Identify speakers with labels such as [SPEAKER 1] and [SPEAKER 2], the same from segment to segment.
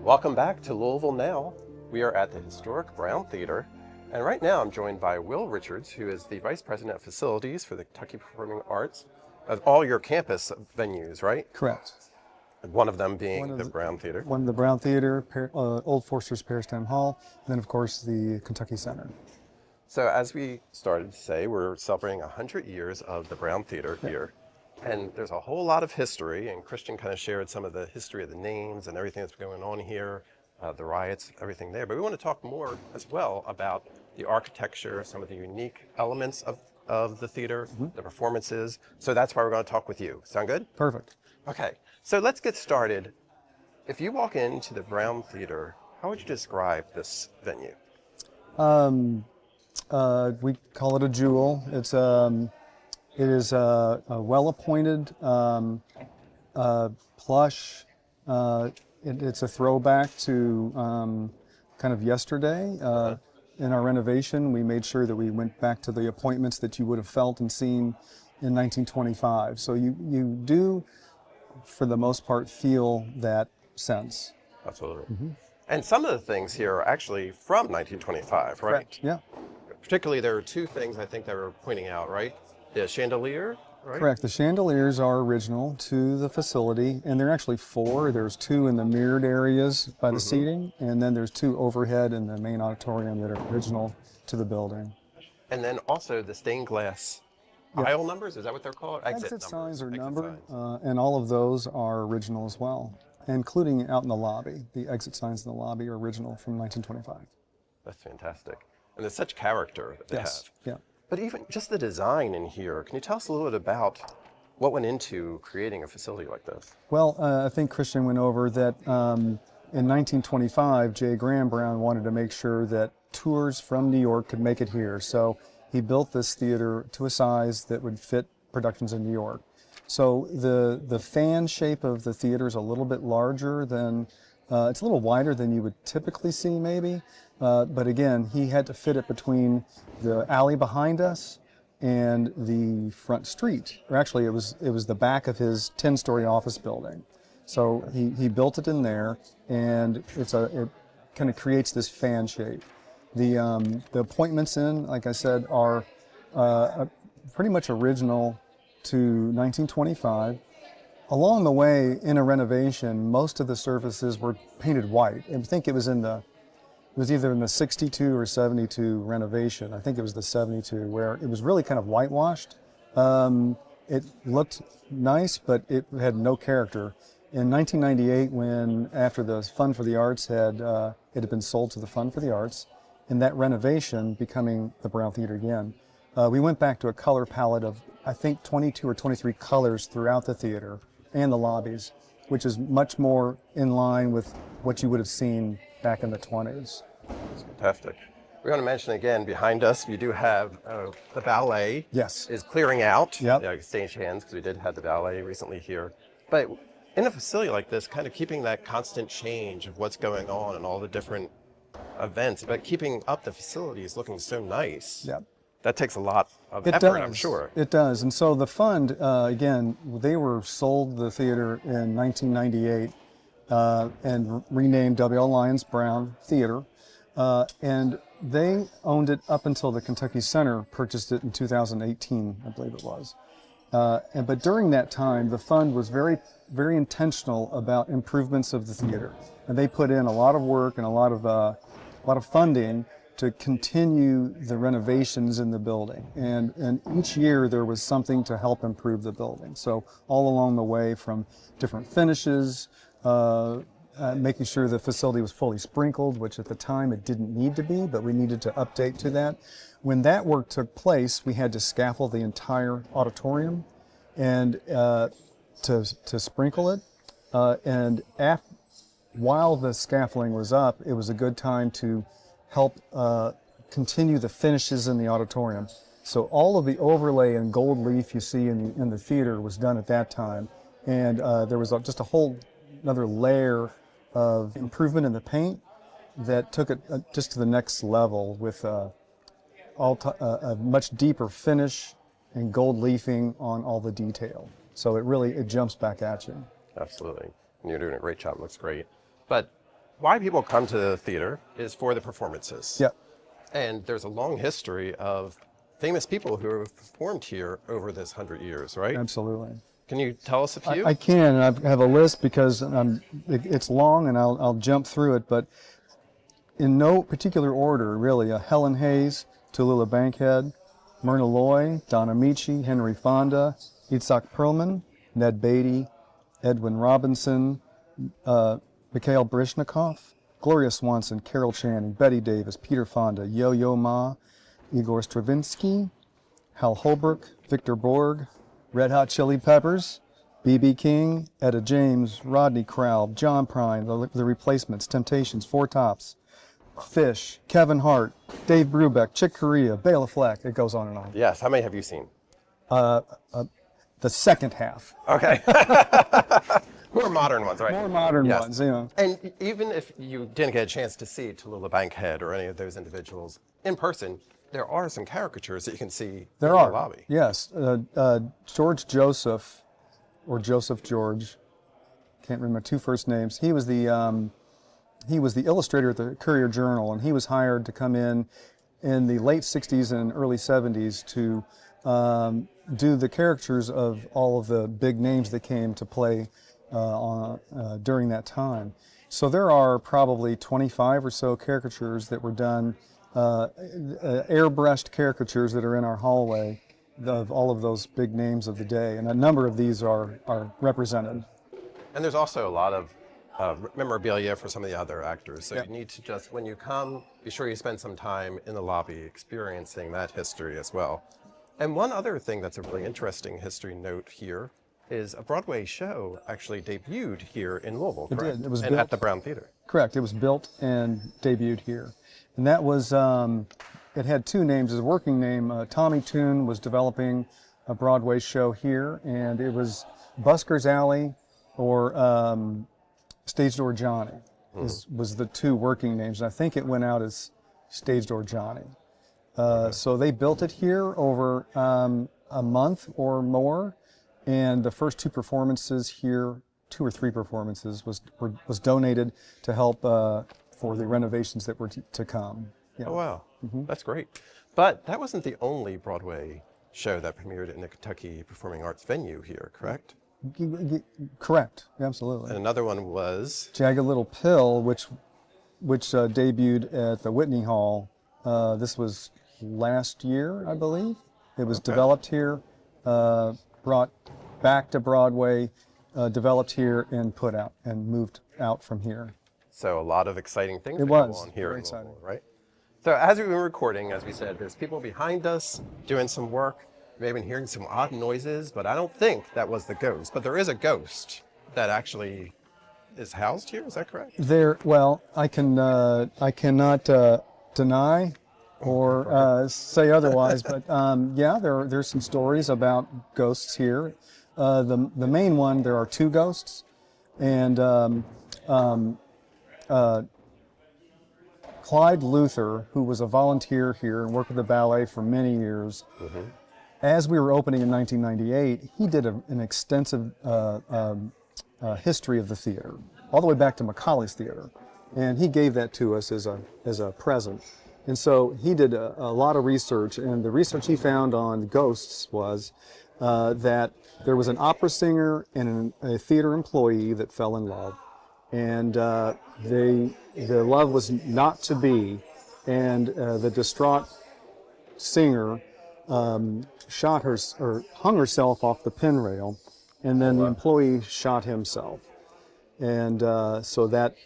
[SPEAKER 1] Welcome back to Louisville Now. We are at the historic Brown Theater, and right now I'm joined by Will Richards, who is the Vice President of Facilities for the Kentucky Performing Arts of all your campus venues, right?
[SPEAKER 2] Correct.
[SPEAKER 1] One of them being the Brown Theater.
[SPEAKER 2] One of the Brown Theater, Old Forster's Paris Town Hall, and then of course the Kentucky Center.
[SPEAKER 1] So as we started to say, we're celebrating 100 years of the Brown Theater here. And there's a whole lot of history, and Christian kind of shared some of the history of the names and everything that's going on here, the riots, everything there. But we want to talk more as well about the architecture, some of the unique elements of the theater, the performances. So that's why we're going to talk with you. Sound good?
[SPEAKER 2] Perfect.
[SPEAKER 1] Okay, so let's get started. If you walk into the Brown Theater, how would you describe this venue?
[SPEAKER 2] We call it a jewel. It is a well-appointed, plush. It's a throwback to kind of yesterday. In our renovation, we made sure that we went back to the appointments that you would have felt and seen in 1925. So you do, for the most part, feel that sense.
[SPEAKER 1] Absolutely. And some of the things here are actually from 1925, right?
[SPEAKER 2] Correct. Yeah.
[SPEAKER 1] Particularly, there are two things I think that we're pointing out, right? The chandelier, right?
[SPEAKER 2] Correct. The chandeliers are original to the facility, and there are actually four. There's two in the mirrored areas by the seating, and then there's two overhead in the main auditorium that are original to the building.
[SPEAKER 1] And then also the stained glass aisle numbers, is that what they're called?
[SPEAKER 2] Exit signs are numbered, and all of those are original as well, including out in the lobby. The exit signs in the lobby are original from 1925.
[SPEAKER 1] That's fantastic. And there's such character that they have.
[SPEAKER 2] Yeah.
[SPEAKER 1] But even just the design in here, can you tell us a little bit about what went into creating a facility like this?
[SPEAKER 2] Well, I think Christian went over that in 1925, J. Graham Brown wanted to make sure that tours from New York could make it here. So he built this theater to a size that would fit productions in New York. So the fan shape of the theater is a little bit larger than, it's a little wider than you would typically see maybe. But again, he had to fit it between the alley behind us and the front street. Or actually, it was the back of his 10-story office building. So he built it in there, and it kind of creates this fan shape. The appointments in, like I said, are pretty much original to 1925. Along the way, in a renovation, most of the surfaces were painted white. I think it was either in the 62 or 72 renovation. I think it was the 72, where it was really kind of whitewashed. It looked nice, but it had no character. In 1998, when after the Fund for the Arts it had been sold to the Fund for the Arts, in that renovation becoming the Brown Theater again, we went back to a color palette of, I think, 22 or 23 colors throughout the theater and the lobbies, which is much more in line with what you would have seen back in the 20s.
[SPEAKER 1] That's fantastic. We're going to mention again, behind us, we do have the ballet.
[SPEAKER 2] Yes.
[SPEAKER 1] Is clearing out.
[SPEAKER 2] Yep.
[SPEAKER 1] Yeah, stage hands, because we did have the ballet recently here. But in a facility like this, kind of keeping that constant change of what's going on and all the different events, but keeping up the facilities looking so nice.
[SPEAKER 2] Yep.
[SPEAKER 1] That takes a lot of effort, I'm sure.
[SPEAKER 2] It does. And so the fund, again, they were sold the theater in 1998 and renamed W.L. Lyons Brown Theater. And they owned it up until the Kentucky Center purchased it in 2018, I believe it was. But during that time, the fund was very, very intentional about improvements of the theater. And they put in a lot of work and a lot of funding to continue the renovations in the building. And each year there was something to help improve the building. So all along the way, from different finishes, making sure the facility was fully sprinkled, which at the time it didn't need to be, but we needed to update to that. When that work took place, we had to scaffold the entire auditorium and to sprinkle it. While the scaffolding was up, it was a good time to help continue the finishes in the auditorium. So all of the overlay and gold leaf you see in the theater was done at that time. And there was just a whole another layer of improvement in the paint that took it just to the next level with a much deeper finish and gold leafing on all the detail. So it jumps back at you.
[SPEAKER 1] Absolutely. And you're doing a great job. It looks great. But why people come to the theater is for the performances.
[SPEAKER 2] Yeah,
[SPEAKER 1] And there's a long history of famous people who have performed here over this 100 years, right?
[SPEAKER 2] absolutely.
[SPEAKER 1] Can you tell us a few?
[SPEAKER 2] I can, and I have a list because it's long, and I'll jump through it, but in no particular order, really. Helen Hayes, Tallulah Bankhead, Myrna Loy, Don Amici, Henry Fonda, Itzhak Perlman, Ned Beatty, Edwin Robinson, Mikhail Baryshnikov, Gloria Swanson, Carol Channing, Betty Davis, Peter Fonda, Yo-Yo Ma, Igor Stravinsky, Hal Holbrook, Victor Borg, Red Hot Chili Peppers, B.B. King, Etta James, Rodney Crowell, John Prine, The Replacements, Temptations, Four Tops, Fish, Kevin Hart, Dave Brubeck, Chick Corea, Bela Fleck. It goes on and on.
[SPEAKER 1] Yes. How many have you seen?
[SPEAKER 2] The second half.
[SPEAKER 1] Okay. More modern ones, right?
[SPEAKER 2] More modern
[SPEAKER 1] Yes.
[SPEAKER 2] ones, you know.
[SPEAKER 1] And even if you didn't get a chance to see Tallulah Bankhead or any of those individuals in person, there are some caricatures that you can see
[SPEAKER 2] There
[SPEAKER 1] in
[SPEAKER 2] are.
[SPEAKER 1] the lobby.
[SPEAKER 2] Yes. George Joseph, or Joseph George, can't remember two first names. He was the illustrator at the Courier Journal, and he was hired to come in the late 60s and early 70s to do the caricatures of all of the big names that came to play during that time. So there are probably 25 or so caricatures that were done, airbrushed caricatures that are in our hallway of all of those big names of the day, and a number of these are represented.
[SPEAKER 1] And there's also a lot of memorabilia for some of the other actors. So
[SPEAKER 2] Yeah.
[SPEAKER 1] you need to just, when you come, be sure you spend some time in the lobby experiencing that history as well. And one other thing that's a really interesting history note here is a Broadway show actually debuted here in Louisville,
[SPEAKER 2] It
[SPEAKER 1] correct?
[SPEAKER 2] did. It was
[SPEAKER 1] and
[SPEAKER 2] built-
[SPEAKER 1] at the Brown Theater.
[SPEAKER 2] Correct. It was built and debuted here. And that was, it had two names. As a working name, Tommy Toon was developing a Broadway show here, and it was Busker's Alley or Stage Door Johnny was the two working names. And I think it went out as Stage Door Johnny. So they built it here over a month or more, and the first two performances here, 2 or 3 performances, was donated to help for the renovations that were to come. Yeah.
[SPEAKER 1] Oh, wow. That's great. But that wasn't the only Broadway show that premiered in the Kentucky Performing Arts venue here, correct?
[SPEAKER 2] Correct. Absolutely.
[SPEAKER 1] And another one was...
[SPEAKER 2] Jagged Little Pill, which debuted at the Whitney Hall. This was last year, I believe. It was developed here, brought back to Broadway, developed here, and put out and moved out from here.
[SPEAKER 1] So a lot of exciting things
[SPEAKER 2] It
[SPEAKER 1] that go
[SPEAKER 2] was.
[SPEAKER 1] on here
[SPEAKER 2] Very
[SPEAKER 1] in Louisville,
[SPEAKER 2] exciting.
[SPEAKER 1] right? So as we were recording, as we said, there's people behind us doing some work. You may have been hearing some odd noises, but I don't think that was the ghost. But there is a ghost that actually is housed here. Is that correct?
[SPEAKER 2] Well, I cannot deny or say otherwise, but yeah, there's some stories about ghosts here. The main one, there are 2 ghosts, and Clyde Luther, who was a volunteer here and worked with the ballet for many years, as we were opening in 1998, he did an extensive history of the theater, all the way back to Macaulay's Theater, and he gave that to us as a present. And so he did a lot of research, and the research he found on ghosts was that there was an opera singer and a theater employee that fell in love, and the love was not to be, and the distraught singer shot her or hung herself off the pin rail, and then the employee shot himself, and so that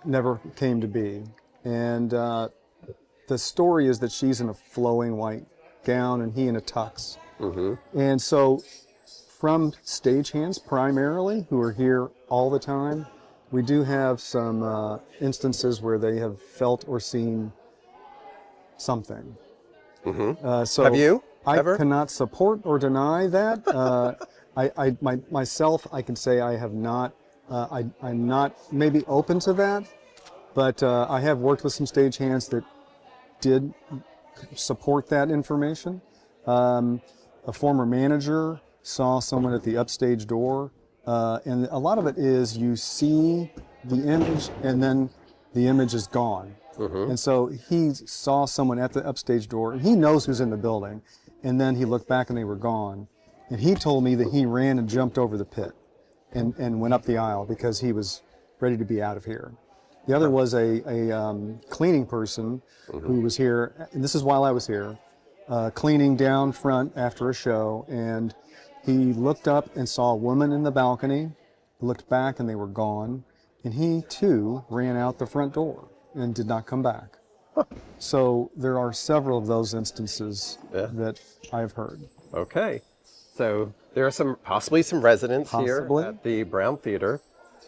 [SPEAKER 2] never came to be. And the story is that she's in a flowing white gown and he in a tux. And so from stagehands primarily, who are here all the time, we do have some instances where they have felt or seen something. So
[SPEAKER 1] Have you ever?
[SPEAKER 2] I cannot support or deny that. Myself, I can say I have not. I'm not maybe open to that, but I have worked with some stagehands that did support that information. A former manager saw someone at the upstage door, and a lot of it is you see the image, and then the image is gone. And so he saw someone at the upstage door, and he knows who's in the building. And then he looked back and they were gone. And he told me that he ran and jumped over the pit and went up the aisle because he was ready to be out of here. The other was a cleaning person who was here, and this is while I was here, cleaning down front after a show. And he looked up and saw a woman in the balcony, looked back and they were gone. And he too ran out the front door and did not come back. So there are several of those instances that I've heard.
[SPEAKER 1] Okay. So there are possibly some residents
[SPEAKER 2] Possibly.
[SPEAKER 1] here at the Brown Theater.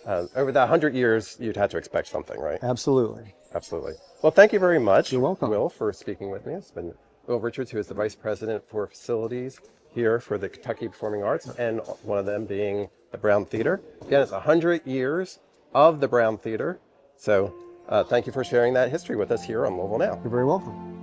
[SPEAKER 1] Over the 100 years, you'd have to expect something, right?
[SPEAKER 2] Absolutely.
[SPEAKER 1] Absolutely. Well, thank you very much,
[SPEAKER 2] You're welcome.
[SPEAKER 1] Will, for speaking with me. It's been Will Richards, who is the Vice President for Facilities here for the Kentucky Performing Arts, and one of them being the Brown Theater. Again, it's 100 years of the Brown Theater. So thank you for sharing that history with us here on Louisville Now.
[SPEAKER 2] You're very welcome.